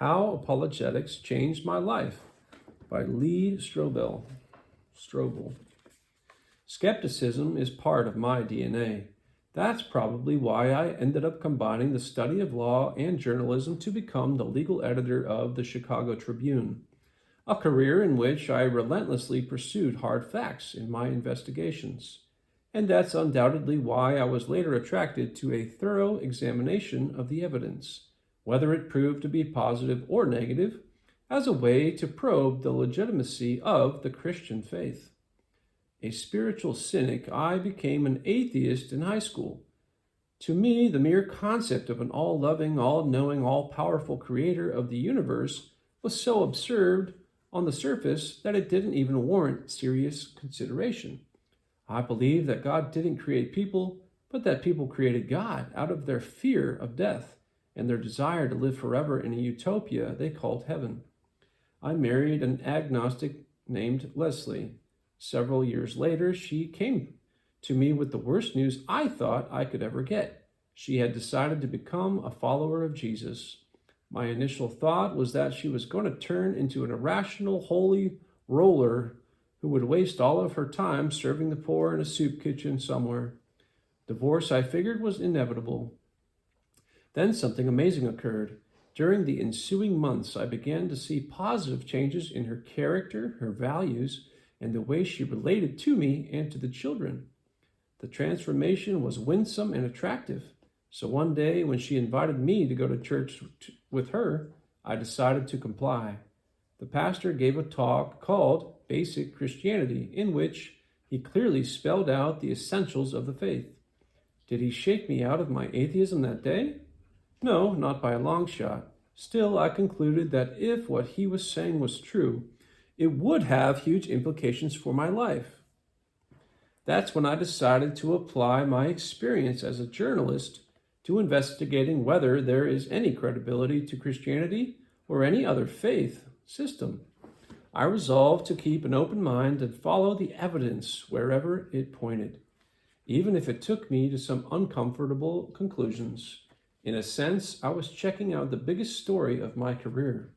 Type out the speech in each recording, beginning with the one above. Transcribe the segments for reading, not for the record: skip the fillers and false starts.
How Apologetics Changed My Life by Lee Strobel. Skepticism is part of my DNA. That's probably why I ended up combining the study of law and journalism to become the legal editor of the Chicago Tribune, a career in which I relentlessly pursued hard facts in my investigations. And that's undoubtedly why I was later attracted to a thorough examination of the evidence, whether it proved to be positive or negative, as a way to probe the legitimacy of the Christian faith. A spiritual cynic, I became an atheist in high school. To me, the mere concept of an all-loving, all-knowing, all-powerful creator of the universe was so absurd on the surface that it didn't even warrant serious consideration. I believed that God didn't create people, but that people created God out of their fear of death and their desire to live forever in a utopia they called heaven. I married an agnostic named Leslie. Several years later, she came to me with the worst news I thought I could ever get. She had decided to become a follower of Jesus. My initial thought was that she was going to turn into an irrational, holy roller who would waste all of her time serving the poor in a soup kitchen somewhere. Divorce, I figured, was inevitable. Then something amazing occurred. During the ensuing months, I began to see positive changes in her character, her values, and the way she related to me and to the children. The transformation was winsome and attractive. So one day, when she invited me to go to church with her, I decided to comply. The pastor gave a talk called Basic Christianity, in which he clearly spelled out the essentials of the faith. Did he shake me out of my atheism that day? No, not by a long shot. Still, I concluded that if what he was saying was true, it would have huge implications for my life. That's when I decided to apply my experience as a journalist to investigating whether there is any credibility to Christianity or any other faith system. I resolved to keep an open mind and follow the evidence wherever it pointed, even if it took me to some uncomfortable conclusions. In a sense, I was checking out the biggest story of my career.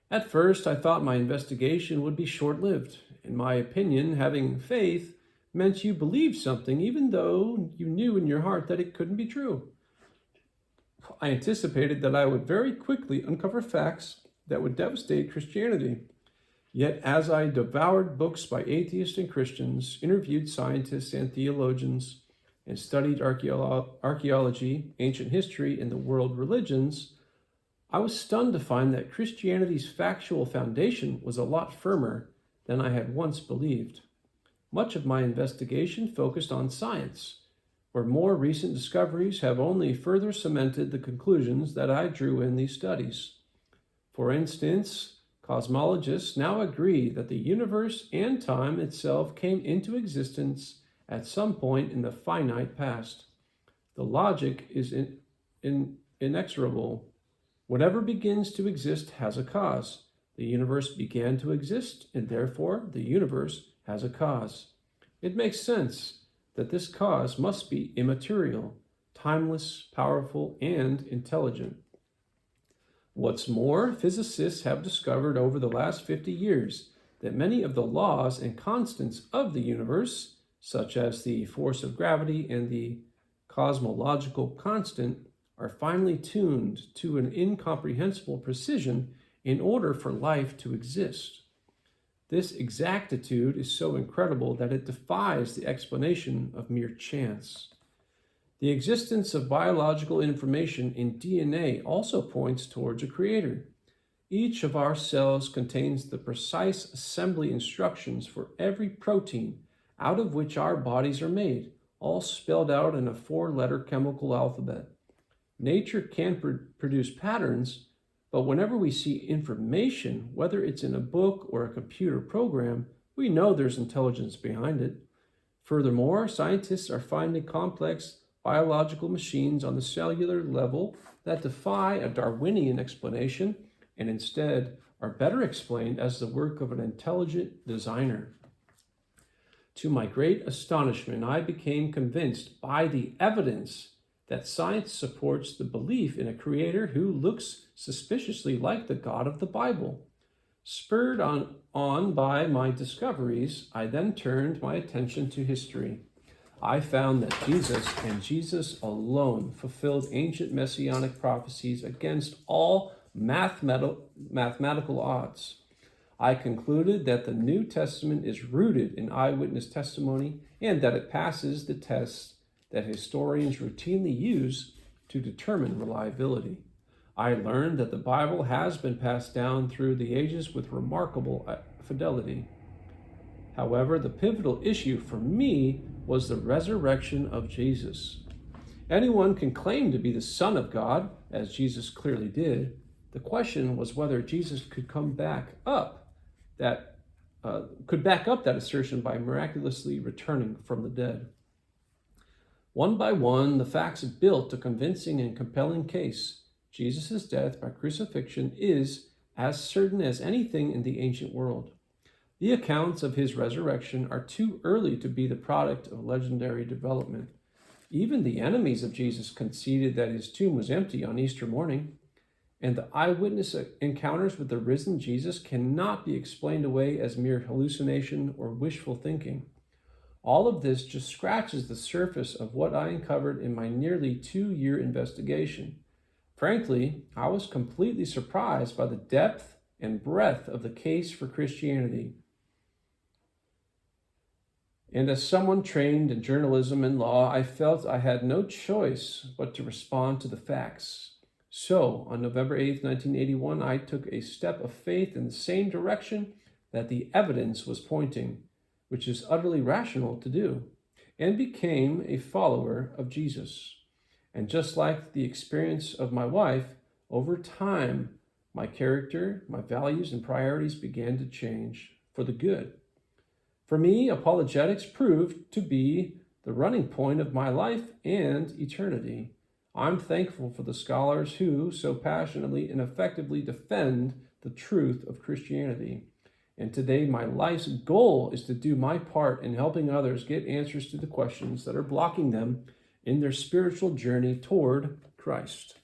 At first, I thought my investigation would be short-lived. In my opinion, having faith meant you believed something even though you knew in your heart that it couldn't be true. I anticipated that I would very quickly uncover facts that would devastate Christianity. Yet as I devoured books by atheists and Christians, interviewed scientists and theologians, and studied archaeology, ancient history, and the world religions, I was stunned to find that Christianity's factual foundation was a lot firmer than I had once believed. Much of my investigation focused on science, where more recent discoveries have only further cemented the conclusions that I drew in these studies. For instance, cosmologists now agree that the universe and time itself came into existence at some point in the finite past. The logic is inexorable. Whatever begins to exist has a cause. The universe began to exist, and therefore the universe has a cause. It makes sense that this cause must be immaterial, timeless, powerful, and intelligent. What's more, physicists have discovered over the last 50 years that many of the laws and constants of the universe, such as the force of gravity and the cosmological constant, are finely tuned to an incomprehensible precision in order for life to exist. This exactitude is so incredible that it defies the explanation of mere chance. The existence of biological information in DNA also points towards a creator. Each of our cells contains the precise assembly instructions for every protein out of which our bodies are made, all spelled out in a 4-letter chemical alphabet. Nature can produce patterns, but whenever we see information, whether it's in a book or a computer program, we know there's intelligence behind it. Furthermore, scientists are finding complex biological machines on the cellular level that defy a Darwinian explanation and instead are better explained as the work of an intelligent designer. To my great astonishment, I became convinced by the evidence that science supports the belief in a creator who looks suspiciously like the God of the Bible. Spurred on by my discoveries, I then turned my attention to history. I found that Jesus and Jesus alone fulfilled ancient messianic prophecies against all mathematical odds. I concluded that the New Testament is rooted in eyewitness testimony and that it passes the tests that historians routinely use to determine reliability. I learned that the Bible has been passed down through the ages with remarkable fidelity. However, the pivotal issue for me was the resurrection of Jesus. Anyone can claim to be the Son of God, as Jesus clearly did. The question was whether Jesus could back up that assertion by miraculously returning from the dead. One by one, the facts built a convincing and compelling case. Jesus' death by crucifixion is as certain as anything in the ancient world. The accounts of his resurrection are too early to be the product of legendary development. Even the enemies of Jesus conceded that his tomb was empty on Easter morning, and the eyewitness encounters with the risen Jesus cannot be explained away as mere hallucination or wishful thinking. All of this just scratches the surface of what I uncovered in my nearly 2-year investigation. Frankly, I was completely surprised by the depth and breadth of the case for Christianity. And as someone trained in journalism and law, I felt I had no choice but to respond to the facts. So, on November 8, 1981, I took a step of faith in the same direction that the evidence was pointing, which is utterly rational to do, and became a follower of Jesus. And just like the experience of my wife, over time, my character, my values, and priorities began to change for the good. For me, apologetics proved to be the running point of my life and eternity. I'm thankful for the scholars who so passionately and effectively defend the truth of Christianity. And today, my life's goal is to do my part in helping others get answers to the questions that are blocking them in their spiritual journey toward Christ.